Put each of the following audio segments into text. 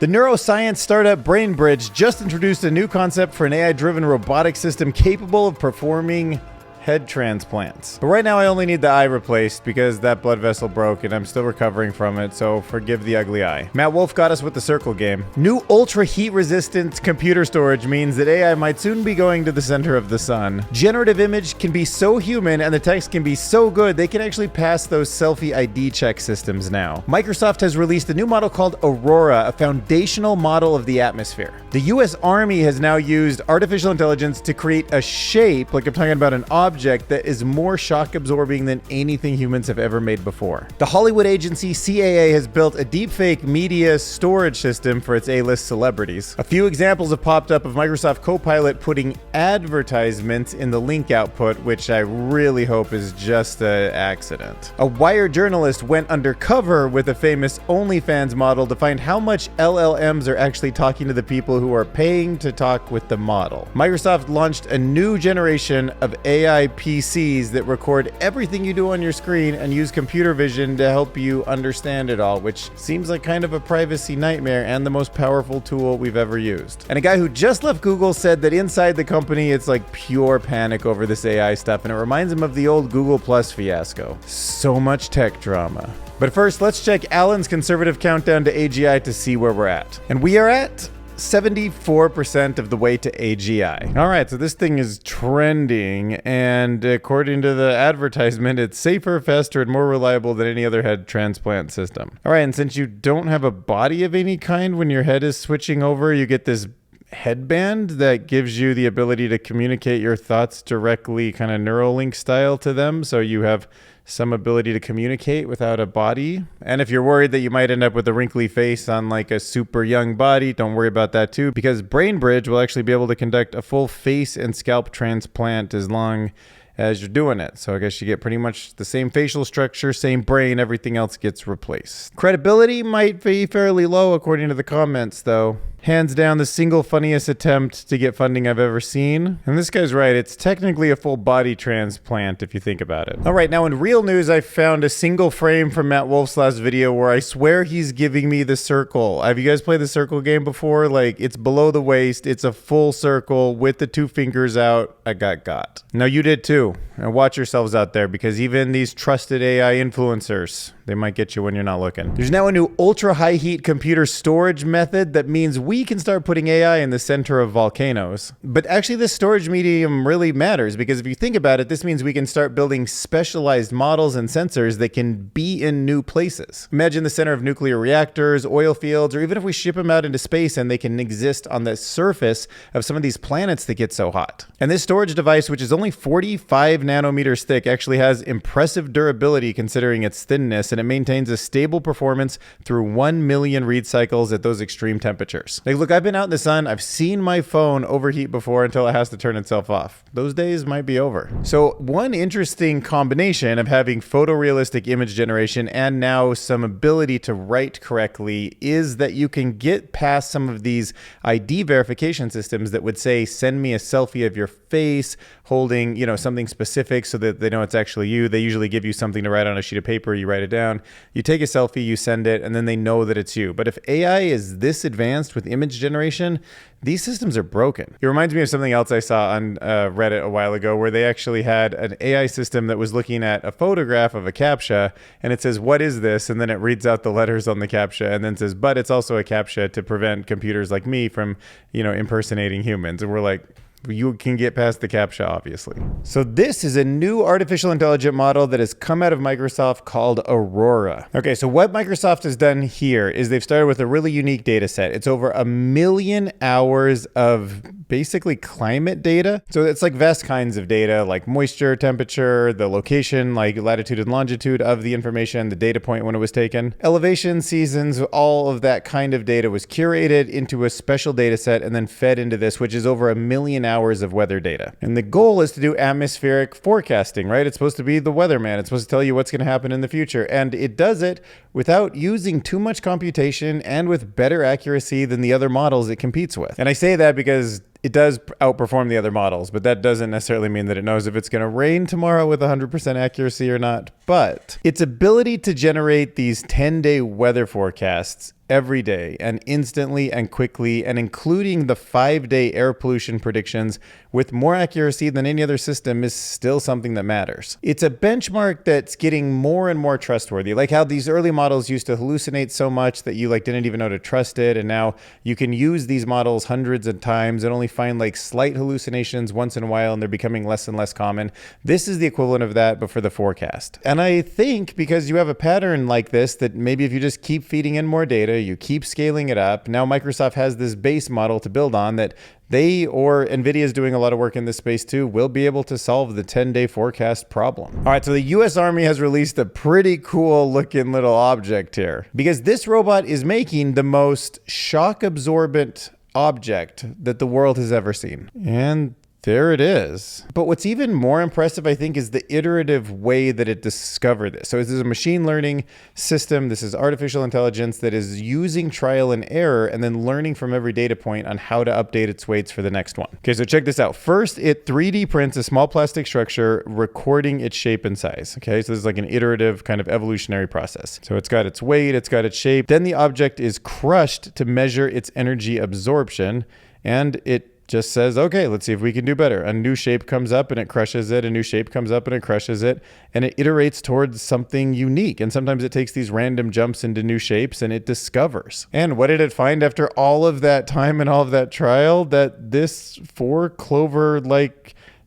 The neuroscience startup BrainBridge just introduced a new concept for an AI-driven robotic system capable of performing head transplants. But right now I only need the eye replaced because that blood vessel broke and I'm still recovering from it, so forgive the ugly eye. Matt Wolfe got us with the circle game. New ultra heat resistant computer storage means that AI might soon be going to the center of the sun. Generative image can be so human and the text can be so good they can actually pass those selfie ID check systems now. Microsoft has released a new model called Aurora, a foundational model of the atmosphere. The US Army has now used artificial intelligence to create a shape, like I'm talking about an object, that is more shock absorbing than anything humans have ever made before. The Hollywood agency CAA has built a deepfake media storage system for its A-list celebrities. A few examples have popped up of Microsoft Copilot putting advertisements in the link output, which I really hope is just an accident. A Wired journalist went undercover with a famous Onlyfans model to find how much LLMs are actually talking to the people who are paying to talk with the model. Microsoft launched a new generation of AI PCs that record everything you do on your screen and use computer vision to help you understand it all, which seems like kind of a privacy nightmare and the most powerful tool we've ever used. And a guy who just left Google said that inside the company it's like pure panic over this AI stuff, and it reminds him of the old Google+ fiasco. So much tech drama. But first, let's check Alan's conservative countdown to AGI to see where we're at. And we are at 74% of the way to AGI. All right, so this thing is trending, and according to the advertisement, it's safer, faster, and more reliable than any other head transplant system. All right, and since you don't have a body of any kind when your head is switching over, you get this headband that gives you the ability to communicate your thoughts directly, kind of Neuralink style to them, so you have some ability to communicate without a body. And if you're worried that you might end up with a wrinkly face on like a super young body, don't worry about that too, because BrainBridge will actually be able to conduct a full face and scalp transplant as long as you're doing it. So I guess you get pretty much the same facial structure, same brain, everything else gets replaced. Credibility might be fairly low according to the comments though. Hands down the single funniest attempt to get funding I've ever seen. And this guy's right, it's technically a full body transplant if you think about it. All right, now in real news, I found a single frame from Matt Wolfe's last video where I swear he's giving me the circle. Have you guys played the circle game before? Like, it's below the waist, it's a full circle with the two fingers out. I got. Now you did too. And watch yourselves out there, because even these trusted AI influencers, they might get you when you're not looking. There's now a new ultra high heat computer storage method that means we can start putting AI in the center of volcanoes. But actually this storage medium really matters, because if you think about it, this means we can start building specialized models and sensors that can be in new places. Imagine the center of nuclear reactors, oil fields, or even if we ship them out into space and they can exist on the surface of some of these planets that get so hot. And this storage device, which is only 45 nanometers thick, actually has impressive durability considering its thinness, and it maintains a stable performance through 1 million read cycles at those extreme temperatures. Like, look, I've been out in the sun, I've seen my phone overheat before until it has to turn itself off. Those days might be over. So one interesting combination of having photorealistic image generation and now some ability to write correctly is that you can get past some of these ID verification systems that would say, send me a selfie of your face holding, you know, something specific so that they know it's actually you. They usually give you something to write on a sheet of paper, you write it down, you take a selfie, you send it, and then they know that it's you. But if AI is this advanced with image generation, these systems are broken. It reminds me of something else I saw on Reddit a while ago, where they actually had an AI system that was looking at a photograph of a CAPTCHA, and it says, what is this? And then it reads out the letters on the CAPTCHA and then says, but it's also a CAPTCHA to prevent computers like me from, you know, impersonating humans. And we're like, you can get past the CAPTCHA, obviously. So this is a new artificial intelligence model that has come out of Microsoft called Aurora. Okay, so what Microsoft has done here is they've started with a really unique data set. It's over 1 million hours of basically climate data. So it's like vast kinds of data, like moisture, temperature, the location, like latitude and longitude of the information, the data point when it was taken, elevation, seasons, all of that kind of data was curated into a special data set and then fed into this, which is over 1 million hours of weather data. And the goal is to do atmospheric forecasting, right? It's supposed to be the weatherman. It's supposed to tell you what's going to happen in the future. And it does it without using too much computation and with better accuracy than the other models it competes with. And I say that because it does outperform the other models, but that doesn't necessarily mean that it knows if it's going to rain tomorrow with 100% accuracy or not. But its ability to generate these 10-day weather forecasts every day and instantly and quickly, and including the 5-day air pollution predictions with more accuracy than any other system is still something that matters. It's a benchmark that's getting more and more trustworthy. Like how these early models used to hallucinate so much that you didn't even know to trust it, and now you can use these models hundreds of times and only find slight hallucinations once in a while, and they're becoming less and less common. This is the equivalent of that, but for the forecast. And I think because you have a pattern like this, that maybe if you just keep feeding in more data, you keep scaling it up, now Microsoft has this base model to build on that they, or NVIDIA is doing a lot of work in this space too, will be able to solve the 10-day forecast problem. All right, so the US Army has released a pretty cool looking little object here, because this robot is making the most shock absorbent object that the world has ever seen. And there it is. But what's even more impressive, I think, is the iterative way that it discovered this. So this is a machine learning system. This is artificial intelligence that is using trial and error and then learning from every data point on how to update its weights for the next one. Okay, so check this out. First, it 3D prints a small plastic structure, recording its shape and size. Okay, so this is an iterative kind of evolutionary process. So it's got its weight, it's got its shape. Then the object is crushed to measure its energy absorption, and it just says, okay, let's see if we can do better. A new shape comes up and it crushes it. A new shape comes up and it crushes it. And it iterates towards something unique. And sometimes it takes these random jumps into new shapes and it discovers. And what did it find after all of that time and all of that trial? That this 4-clover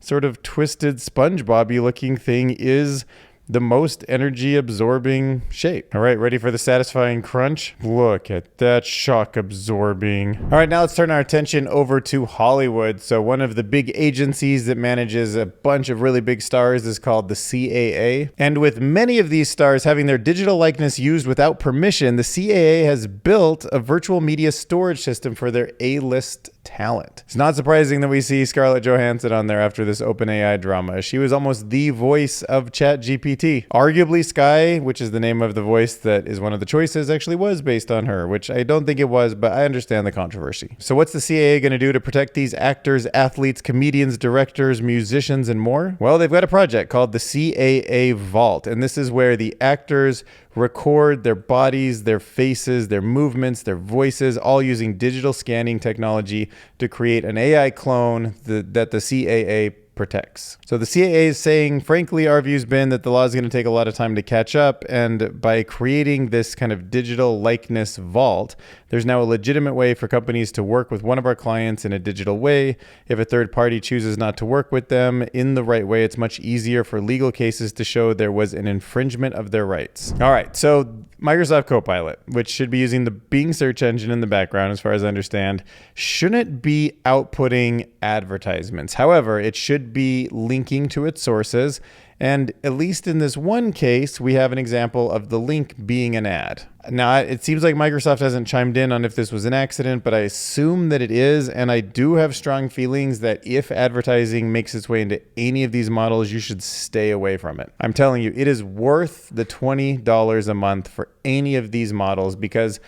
sort of twisted SpongeBob-y looking thing is the most energy absorbing shape. All right, ready for the satisfying crunch? Look at that shock absorbing. All right, now let's turn our attention over to Hollywood. So one of the big agencies that manages a bunch of really big stars is called the CAA. And with many of these stars having their digital likeness used without permission, the CAA has built a virtual media storage system for their A-list talent. It's not surprising that we see Scarlett Johansson on there after this OpenAI drama. She was almost the voice of ChatGPT. Arguably Sky, which is the name of the voice that is one of the choices, actually was based on her, which I don't think it was, but I understand the controversy. So what's the CAA going to do to protect these actors, athletes, comedians, directors, musicians, and more? Well, they've got a project called the CAA Vault, and this is where the actors record their bodies, their faces, their movements, their voices, all using digital scanning technology to create an AI clone that the CAA protects. So the CAA is saying, frankly, our view's been that the law is going to take a lot of time to catch up, and by creating this kind of digital likeness vault, there's now a legitimate way for companies to work with one of our clients in a digital way. If a third party chooses not to work with them in the right way, it's much easier for legal cases to show there was an infringement of their rights. All right, so Microsoft Copilot, which should be using the Bing search engine in the background, as far as I understand, shouldn't be outputting advertisements. However, it should be linking to its sources. And at least in this one case, we have an example of the link being an ad. Now, it seems like Microsoft hasn't chimed in on if this was an accident, but I assume that it is. And I do have strong feelings that if advertising makes its way into any of these models, you should stay away from it. I'm telling you, it is worth the $20 a month for any of these models, because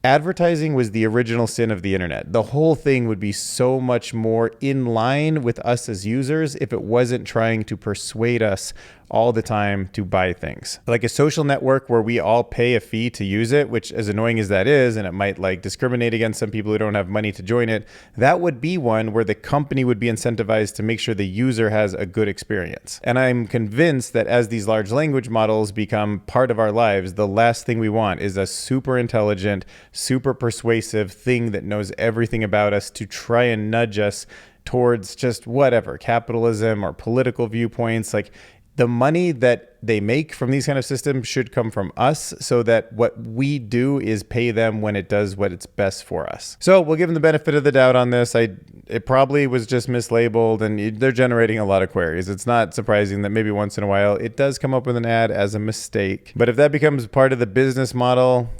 advertising was the original sin of the internet. The whole thing would be so much more in line with us as users if it wasn't trying to persuade us all the time to buy things. Like a social network where we all pay a fee to use it, which, as annoying as that is, and it might discriminate against some people who don't have money to join it, that would be one where the company would be incentivized to make sure the user has a good experience. And I'm convinced that as these large language models become part of our lives, the last thing we want is a super intelligent, super persuasive thing that knows everything about us to try and nudge us towards just whatever, capitalism or political viewpoints. The money that they make from these kind of systems should come from us, so that what we do is pay them when it does what it's best for us. So we'll give them the benefit of the doubt on this. It probably was just mislabeled, and they're generating a lot of queries. It's not surprising that maybe once in a while it does come up with an ad as a mistake. But if that becomes part of the business model,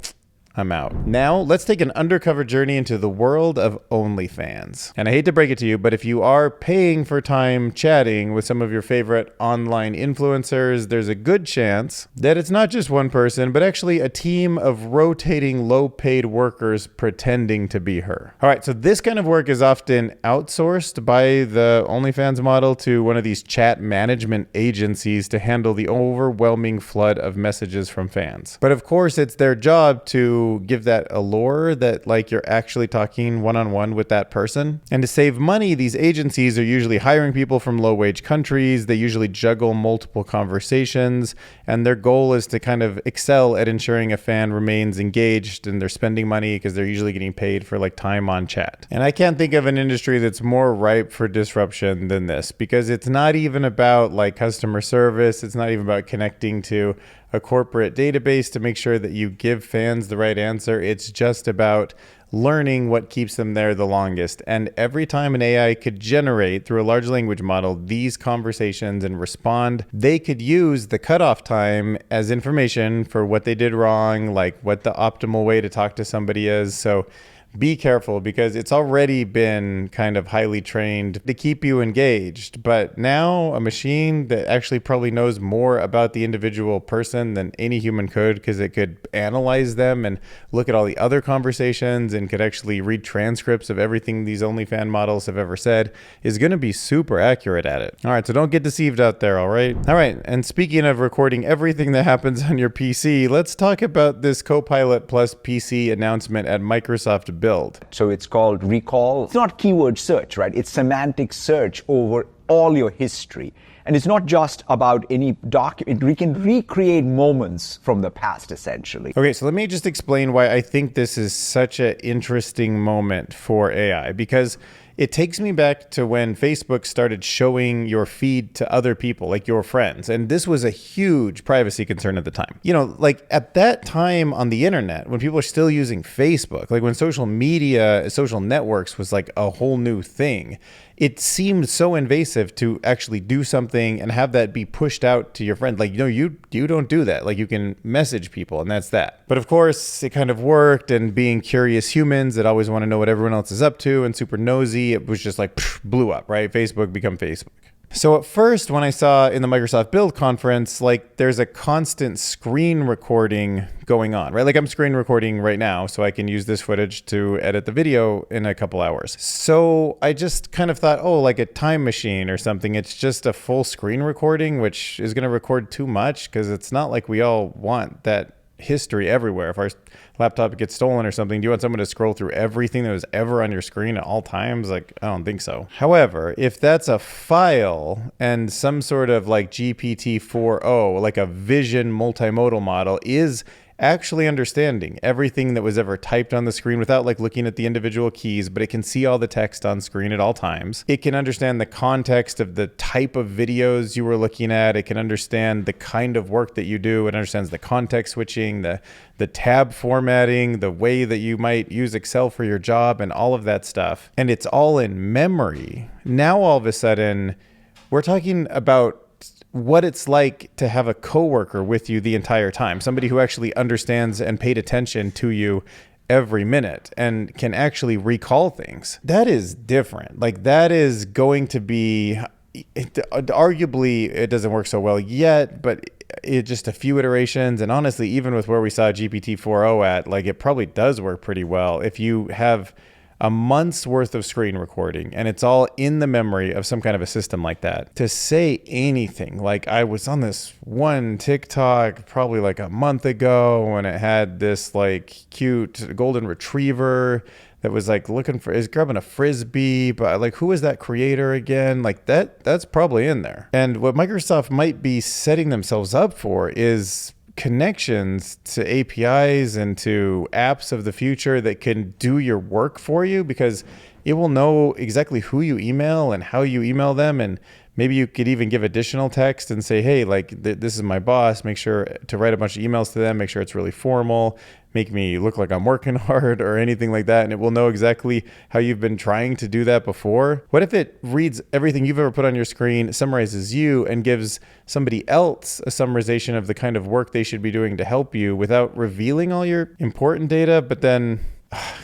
I'm out. Now, let's take an undercover journey into the world of Onlyfans. And I hate to break it to you, but if you are paying for time chatting with some of your favorite online influencers, there's a good chance that it's not just one person, but actually a team of rotating low-paid workers pretending to be her. All right, so this kind of work is often outsourced by the Onlyfans model to one of these chat management agencies to handle the overwhelming flood of messages from fans. But of course, it's their job to to give that allure that like you're actually talking one-on-one with that person. And to save money, these agencies are usually hiring people from low-wage countries. They usually juggle multiple conversations, and their goal is to kind of excel at ensuring a fan remains engaged, and they're spending money because they're usually getting paid for like time on chat. And I can't think of an industry that's more ripe for disruption than this, because it's not even about like customer service. It's not even about connecting to a corporate database to make sure that you give fans the right answer. It's just about learning what keeps them there the longest. And every time an AI could generate through a large language model these conversations and respond, they could use the cutoff time as information for what they did wrong, like what the optimal way to talk to somebody is. So be careful, because it's already been kind of highly trained to keep you engaged. But now a machine that actually probably knows more about the individual person than any human could, because it could analyze them and look at all the other conversations and could actually read transcripts of everything these OnlyFans models have ever said, is going to be super accurate at it. All right, so don't get deceived out there, all right? All right, and speaking of recording everything that happens on your PC, let's talk about this Copilot+PC announcement at Microsoft Build. So it's called recall. It's not keyword search, right? It's semantic search over all your history. And it's not just about any document. We can recreate moments from the past, essentially. Okay, so let me just explain why I think this is such an interesting moment for AI, because it takes me back to when Facebook started showing your feed to other people, like your friends. And this was a huge privacy concern at the time. You know, like at that time on the internet, when people are still using Facebook, like when social media, social networks was like a whole new thing, it seemed so invasive to actually do something and have that be pushed out to your friend. Like, you don't do that. Like, you can message people and that's that. But of course, it kind of worked, and being curious humans that always want to know what everyone else is up to and super nosy, it was just like blew up, right? Facebook become Facebook. So at first, when I saw in the Microsoft Build conference, like there's a constant screen recording going on, right? Like I'm screen recording right now, so I can use this footage to edit the video in a couple hours. So I just kind of thought, oh, like a time machine or something. It's just a full screen recording, which is going to record too much, because it's not like we all want that history everywhere. If our laptop gets stolen or something, do you want someone to scroll through everything that was ever on your screen at all times? Like, I don't think so. However, if that's a file and some sort of like GPT-4o, like a vision multimodal model, is actually understanding everything that was ever typed on the screen without like looking at the individual keys, but it can see all the text on screen at all times. It can understand the context of the type of videos you were looking at. It can understand the kind of work that you do. It understands the context switching, the tab formatting, the way that you might use Excel for your job, and all of that stuff. And it's all in memory. Now, all of a sudden, we're talking about what it's like to have a coworker with you the entire time, somebody who actually understands and paid attention to you every minute and can actually recall things. That is different. Like, that is going to be, arguably, it doesn't work so well yet, but it just a few iterations. And honestly, even with where we saw GPT-4o at, like, it probably does work pretty well if you have a month's worth of screen recording and it's all in the memory of some kind of a system like that. To say anything, like I was on this one TikTok probably like a month ago, and it had this like cute golden retriever that was like is grabbing a frisbee, but like, who is that creator again? Like that's probably in there. And what Microsoft might be setting themselves up for is connections to APIs and to apps of the future that can do your work for you, because it will know exactly who you email and how you email them. And maybe you could even give additional text and say, hey, like this is my boss. Make sure to write a bunch of emails to them. Make sure it's really formal. Make me look like I'm working hard or anything like that. And it will know exactly how you've been trying to do that before. What if it reads everything you've ever put on your screen, summarizes you, and gives somebody else a summarization of the kind of work they should be doing to help you without revealing all your important data? But then,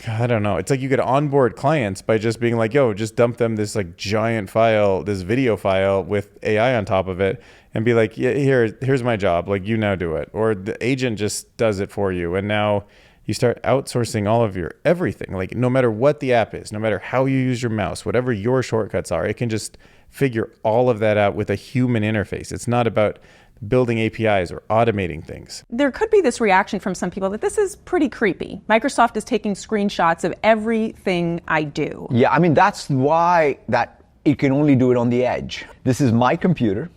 I don't know. It's like you could onboard clients by just being like, yo, just dump them this like giant file, this video file with AI on top of it, and be like, yeah, here's my job. Like, you now do it. Or the agent just does it for you. And now you start outsourcing all of your everything. Like, no matter what the app is, no matter how you use your mouse, whatever your shortcuts are, it can just figure all of that out with a human interface. It's not about building APIs or automating things. There could be this reaction from some people that this is pretty creepy. Microsoft is taking screenshots of everything I do. Yeah, I mean, that's why that it can only do it on the edge. This is my computer.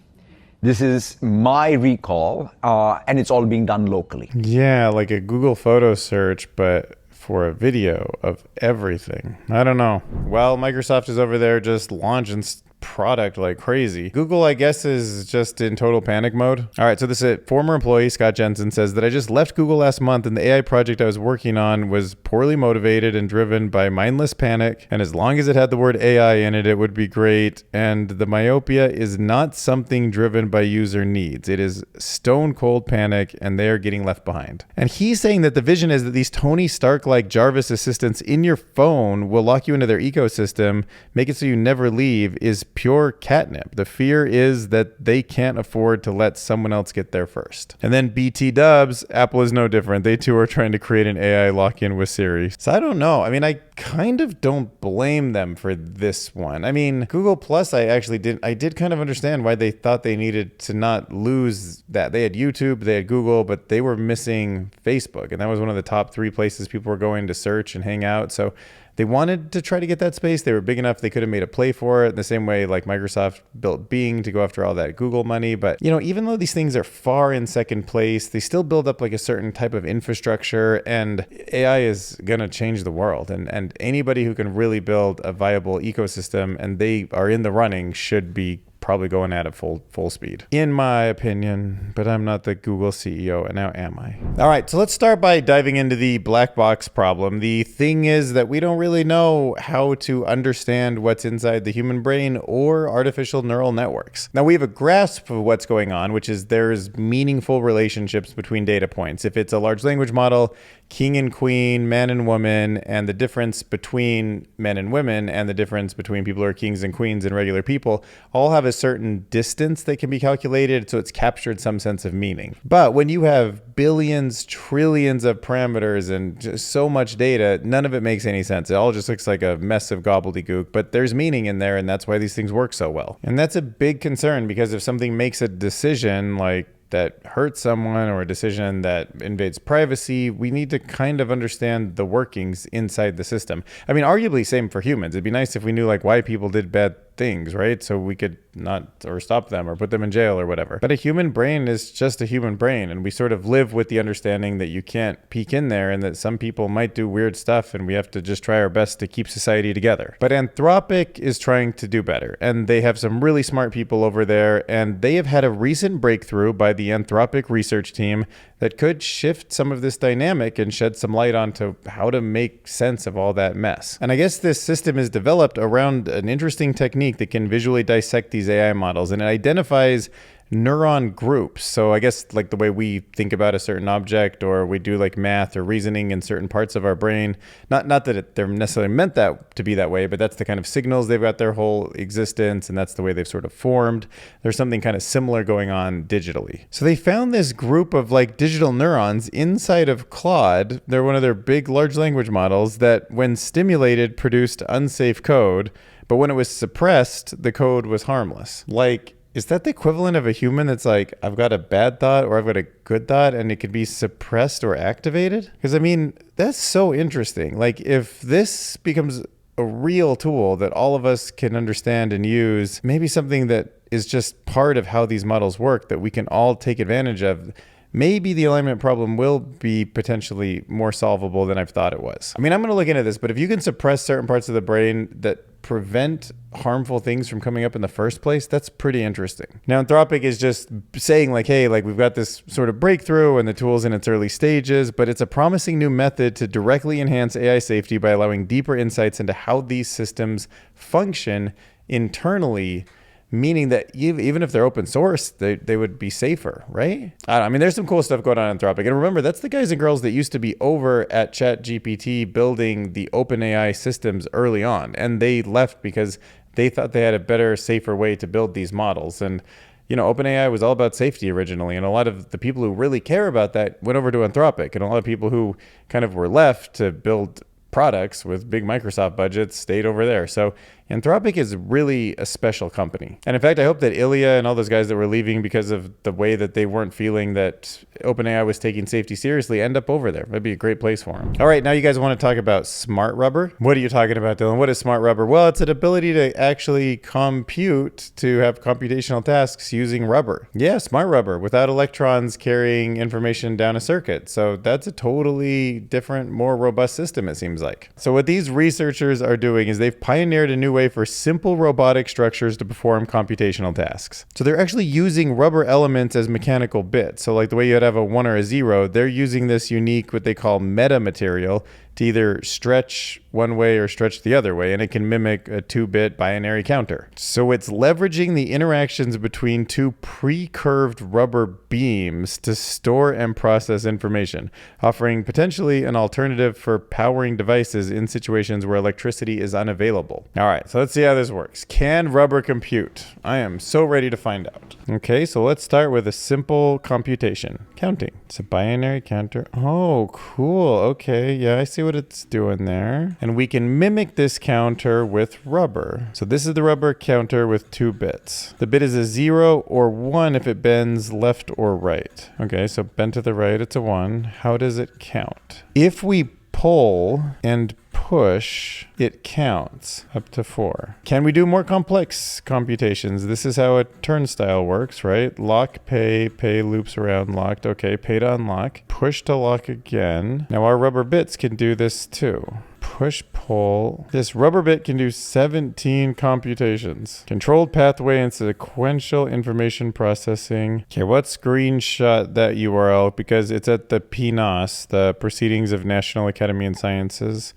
This is my recall, and it's all being done locally. Yeah, like a Google photo search, but for a video of everything. I don't know. Well, Microsoft is over there just launching product like crazy. Google, I guess, is just in total panic mode. All right, so this is former employee Scott Jensen says that I just left Google last month and the AI project I was working on was poorly motivated and driven by mindless panic. And as long as it had the word AI in it, it would be great. And the myopia is not something driven by user needs. It is stone cold panic and they are getting left behind. And he's saying that the vision is that these Tony Stark-like Jarvis assistants in your phone will lock you into their ecosystem, make it so you never leave, is pure catnip. The fear is that they can't afford to let someone else get there first. And then BT dubs, Apple is no different. They too are trying to create an AI lock-in with Siri. So I don't know. I mean, I kind of don't blame them for this one. I mean, Google Plus, I did kind of understand why they thought they needed to not lose that. They had YouTube, they had Google, but they were missing Facebook. And that was one of the top 3 places people were going to search and hang out. So they wanted to try to get that space. They were big enough they could have made a play for it in the same way like Microsoft built Bing to go after all that Google money. But, you know, even though these things are far in second place, they still build up like a certain type of infrastructure, and AI is going to change the world. And anybody who can really build a viable ecosystem and they are in the running should be probably going at it full speed, in my opinion, but I'm not the Google CEO, and now am I? All right, so let's start by diving into the black box problem. The thing is that we don't really know how to understand what's inside the human brain or artificial neural networks. Now, we have a grasp of what's going on, which is there's meaningful relationships between data points. If it's a large language model, king and queen, man and woman, and the difference between men and women and the difference between people who are kings and queens and regular people all have a certain distance that can be calculated, so it's captured some sense of meaning. But when you have billions, trillions of parameters and just so much data, none of it makes any sense. It all just looks like a mess of gobbledygook, but there's meaning in there, and that's why these things work so well. And that's a big concern, because if something makes a decision like that hurts someone or a decision that invades privacy, we need to kind of understand the workings inside the system. I mean, arguably same for humans. It'd be nice if we knew like why people did bad things, right? So we could not or stop them or put them in jail or whatever. But a human brain is just a human brain, and we sort of live with the understanding that you can't peek in there and that some people might do weird stuff, and we have to just try our best to keep society together. But Anthropic is trying to do better, and they have some really smart people over there, and they have had a recent breakthrough by the Anthropic research team that could shift some of this dynamic and shed some light onto how to make sense of all that mess. And I guess this system is developed around an interesting technique that can visually dissect these AI models, and it identifies neuron groups. So I guess like the way we think about a certain object, or we do like math or reasoning in certain parts of our brain, not that they're necessarily meant that to be that way, but that's the kind of signals they've got their whole existence, and that's the way they've sort of formed. There's something kind of similar going on digitally. So they found this group of like digital neurons inside of Claude. They're one of their big large language models that when stimulated produced unsafe code, but when it was suppressed, the code was harmless. Like, is that the equivalent of a human that's like, I've got a bad thought or I've got a good thought, and it could be suppressed or activated? Because I mean, that's so interesting. Like, if this becomes a real tool that all of us can understand and use, maybe something that is just part of how these models work that we can all take advantage of, maybe the alignment problem will be potentially more solvable than I've thought it was. I mean, I'm going to look into this, but if you can suppress certain parts of the brain that prevent harmful things from coming up in the first place, that's pretty interesting. Now, Anthropic is just saying like, hey, like we've got this sort of breakthrough and the tool's in its early stages, but it's a promising new method to directly enhance AI safety by allowing deeper insights into how these systems function internally, meaning that even if they're open source, they would be safer, right? I don't know. I mean, there's some cool stuff going on in Anthropic. And remember, that's the guys and girls that used to be over at ChatGPT building the OpenAI systems early on. And they left because they thought they had a better, safer way to build these models. And, you know, OpenAI was all about safety originally. And a lot of the people who really care about that went over to Anthropic. And a lot of people who kind of were left to build products with big Microsoft budgets stayed over there. So Anthropic is really a special company. And in fact, I hope that Ilya and all those guys that were leaving because of the way that they weren't feeling that OpenAI was taking safety seriously end up over there. That'd be a great place for them. All right, now you guys want to talk about smart rubber? What are you talking about, Dylan? What is smart rubber? Well, it's an ability to actually compute, to have computational tasks using rubber. Yeah, smart rubber, without electrons carrying information down a circuit. So that's a totally different, more robust system, it seems like. So what these researchers are doing is they've pioneered a new way for simple robotic structures to perform computational tasks. So they're actually using rubber elements as mechanical bits. So like the way you'd have a 1 or a 0, they're using this unique, what they call metamaterial, to either stretch one way or stretch the other way, and it can mimic a 2-bit binary counter. So it's leveraging the interactions between two pre-curved rubber beams to store and process information, offering potentially an alternative for powering devices in situations where electricity is unavailable. All right, so let's see how this works. Can rubber compute? I am so ready to find out. Okay, so let's start with a simple computation. Counting. It's a binary counter. Oh, cool. Okay, yeah, I see what it's doing there. And we can mimic this counter with rubber. So this is the rubber counter with 2 bits. The bit is a 0 or 1 if it bends left or right. Okay, so bent to the right, it's a 1. How does it count? If we pull and push, it counts up to 4. Can we do more complex computations? This is how a turnstile works, right? Lock, pay loops around locked. Okay, pay to unlock. Push to lock again. Now our rubber bits can do this too. Push, pull. This rubber bit can do 17 computations. Controlled pathway and sequential information processing. Okay, let's screenshot that URL because it's at the PNAS, the Proceedings of National Academy of Sciences.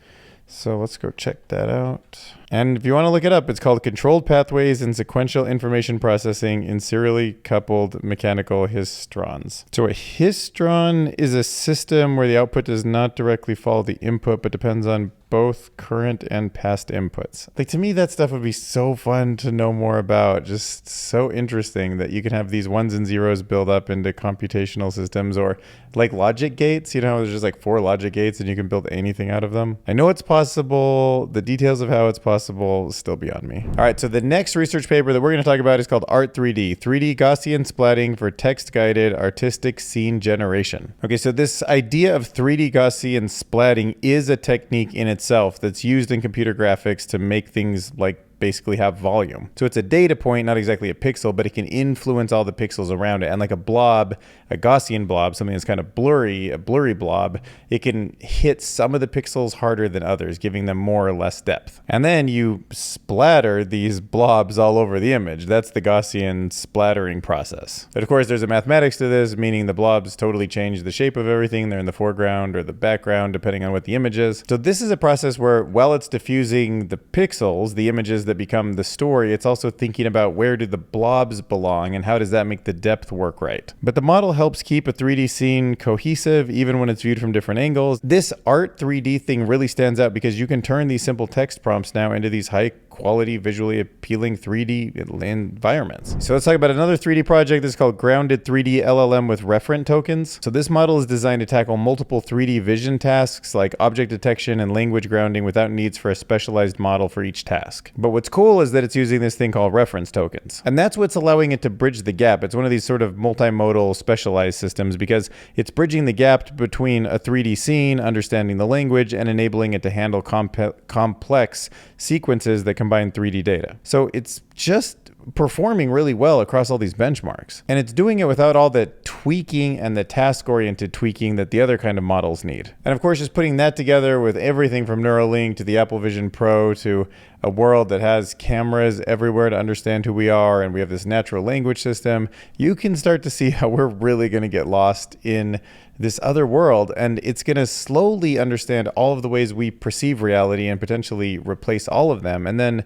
So let's go check that out. And if you want to look it up, it's called Controlled Pathways and Sequential Information Processing in Serially Coupled Mechanical Histrons. So a histron is a system where the output does not directly follow the input, but depends on both current and past inputs. Like, to me, that stuff would be so fun to know more about. Just so interesting that you can have these 1s and 0s build up into computational systems, or like logic gates. You know, there's just like 4 logic gates and you can build anything out of them. I know it's possible. The details of how it's possible still beyond me. All right, so the next research paper that we're going to talk about is called Art3D, 3D Gaussian Splatting for Text-Guided Artistic Scene Generation. Okay, so this idea of 3D Gaussian splatting is a technique in itself that's used in computer graphics to make things like basically have volume. So it's a data point, not exactly a pixel, but it can influence all the pixels around it. And like a blob, a Gaussian blob, something that's kind of blurry, a blurry blob, it can hit some of the pixels harder than others, giving them more or less depth. And then you splatter these blobs all over the image. That's the Gaussian splattering process. But of course, there's a mathematics to this, meaning the blobs totally change the shape of everything. They're in the foreground or the background, depending on what the image is. So this is a process where, while it's diffusing the pixels, the images that become the story, it's also thinking about where do the blobs belong and how does that make the depth work right. But the model helps keep a 3D scene cohesive even when it's viewed from different angles. This Art 3D thing really stands out because you can turn these simple text prompts now into these high quality, visually appealing 3D environments. So let's talk about another 3D project. This is called Grounded 3D LLM with Referent Tokens. So this model is designed to tackle multiple 3D vision tasks like object detection and language grounding without needs for a specialized model for each task. But what's cool is that it's using this thing called reference tokens. And that's what's allowing it to bridge the gap. It's one of these sort of multimodal specialized systems because it's bridging the gap between a 3D scene, understanding the language, and enabling it to handle complex sequences that combine 3D data. So it's just performing really well across all these benchmarks. And it's doing it without all the tweaking and the task-oriented tweaking that the other kind of models need. And of course, just putting that together with everything from Neuralink to the Apple Vision Pro to a world that has cameras everywhere to understand who we are, and we have this natural language system, you can start to see how we're really going to get lost in this other world, and it's going to slowly understand all of the ways we perceive reality and potentially replace all of them. And then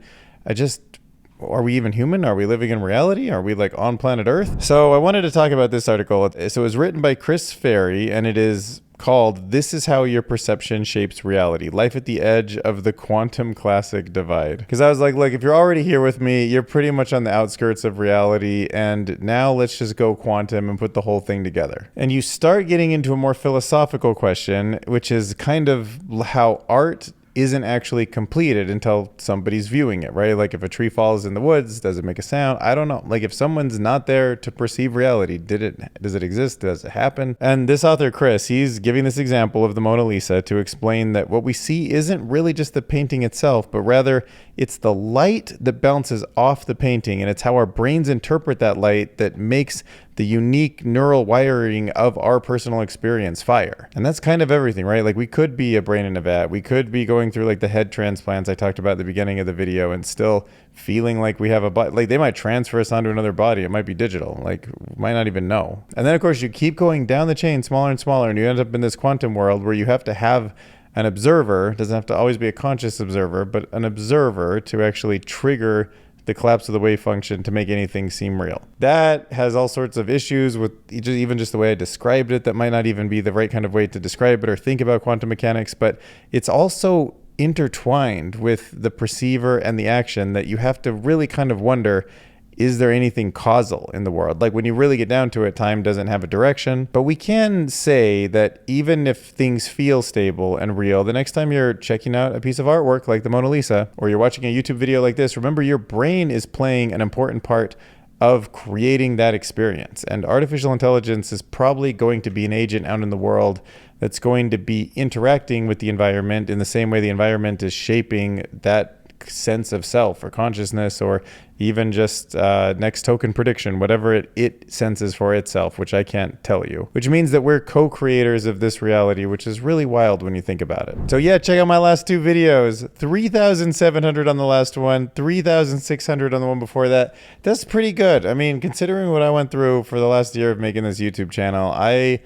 are we even human? Are we living in reality? Are we like on planet Earth? So I wanted to talk about this article. So it was written by Chris Ferry, and it is called "This is How Your Perception Shapes Reality: Life at the Edge of the Quantum Classic Divide." Because I was like, look, if you're already here with me, you're pretty much on the outskirts of reality, and now let's just go quantum and put the whole thing together. And you start getting into a more philosophical question, which is kind of how art isn't actually completed until somebody's viewing it, right? Like if a tree falls in the woods, does it make a sound? I don't know. Like if someone's not there to perceive reality, does it exist? Does it happen? And this author, Chris, he's giving this example of the Mona Lisa to explain that what we see isn't really just the painting itself, but rather it's the light that bounces off the painting, and it's how our brains interpret that light that makes the unique neural wiring of our personal experience fire. And that's kind of everything, right? Like we could be a brain in a vat. We could be going through like the head transplants I talked about at the beginning of the video and still feeling like we have a body. Like they might transfer us onto another body. It might be digital. Like we might not even know. And then of course you keep going down the chain smaller and smaller, and you end up in this quantum world where you have to have an observer. It doesn't have to always be a conscious observer, but an observer to actually trigger the collapse of the wave function to make anything seem real. That has all sorts of issues with even just the way I described it. That might not even be the right kind of way to describe it or think about quantum mechanics, but it's also intertwined with the perceiver and the action that you have to really kind of wonder, is there anything causal in the world? Like when you really get down to it, time doesn't have a direction. But we can say that even if things feel stable and real, the next time you're checking out a piece of artwork like the Mona Lisa, or you're watching a YouTube video like this, remember your brain is playing an important part of creating that experience. And artificial intelligence is probably going to be an agent out in the world that's going to be interacting with the environment in the same way the environment is shaping that sense of self or consciousness, or even just next token prediction, whatever it senses for itself, which I can't tell you. Which means that we're co-creators of this reality, which is really wild when you think about it. So yeah, check out my last two videos. 3,700 on the last one, 3,600 on the one before that. That's pretty good. I mean, considering what I went through for the last year of making this YouTube channel, I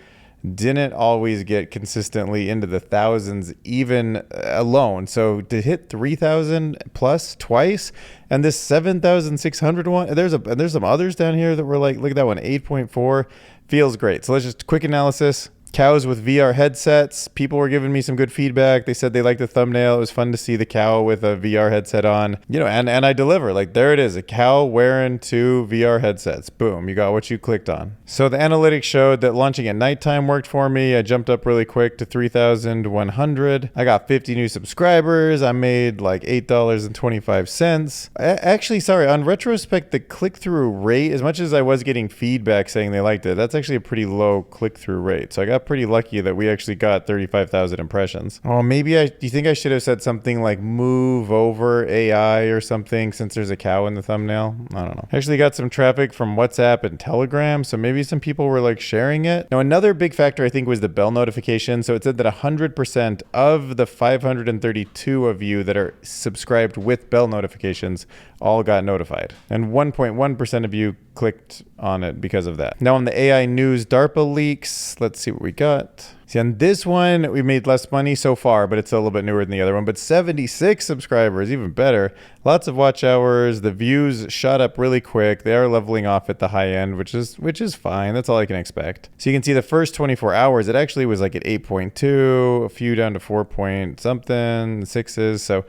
didn't always get consistently into the thousands even alone. So to hit 3,000 plus twice, and this 7,600 one, there's some others down here that were like, look at that one, 8.4, feels great. So let's just quick analysis. Cows with VR headsets. People were giving me some good feedback. They said they liked the thumbnail. It was fun to see the cow with a VR headset on. You know, and I deliver. Like, there it is. A cow wearing 2 VR headsets. Boom. You got what you clicked on. So the analytics showed that launching at nighttime worked for me. I jumped up really quick to 3,100. I got 50 new subscribers. I made like $8.25. Actually, sorry, on retrospect, the click-through rate, as much as I was getting feedback saying they liked it, that's actually a pretty low click-through rate. So I got pretty lucky that we actually got 35,000 impressions. Oh, maybe do you think I should have said something like move over AI or something, since there's a cow in the thumbnail? I don't know. I actually got some traffic from WhatsApp and Telegram, so maybe some people were like sharing it. Now, another big factor I think was the bell notification. So it said that 100% of the 532 of you that are subscribed with bell notifications all got notified, and 1.1% of you clicked on it because of that. Now on the AI news DARPA leaks, let's see what we got. See, on this one, we made less money so far, but it's a little bit newer than the other one, but 76 subscribers, even better. Lots of watch hours. The views shot up really quick. They are leveling off at the high end, which is fine. That's all I can expect. So you can see the first 24 hours, it actually was like at 8.2, a few down to 4 point something, 6s. So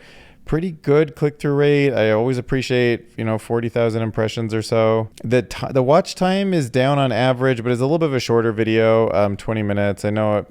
pretty good click-through rate. I always appreciate, 40,000 impressions or so. The watch time is down on average, but it's a little bit of a shorter video, 20 minutes. I know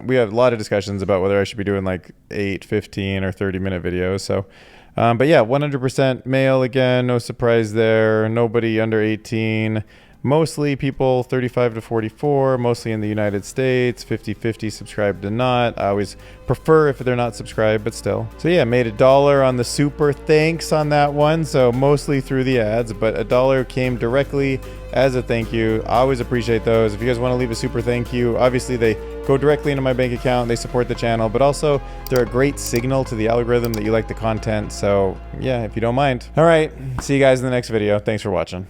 we have a lot of discussions about whether I should be doing like 8, 15, or 30-minute videos. So, but yeah, 100% male again, no surprise there. Nobody under 18. Mostly people 35 to 44, mostly in the United States, 50-50 subscribed to not. I always prefer if they're not subscribed, but still. So yeah, made $1 on the super thanks on that one. So mostly through the ads, but $1 came directly as a thank you. I always appreciate those. If you guys want to leave a super thank you, obviously they go directly into my bank account. They support the channel, but also they're a great signal to the algorithm that you like the content. So yeah, if you don't mind. All right, see you guys in the next video. Thanks for watching.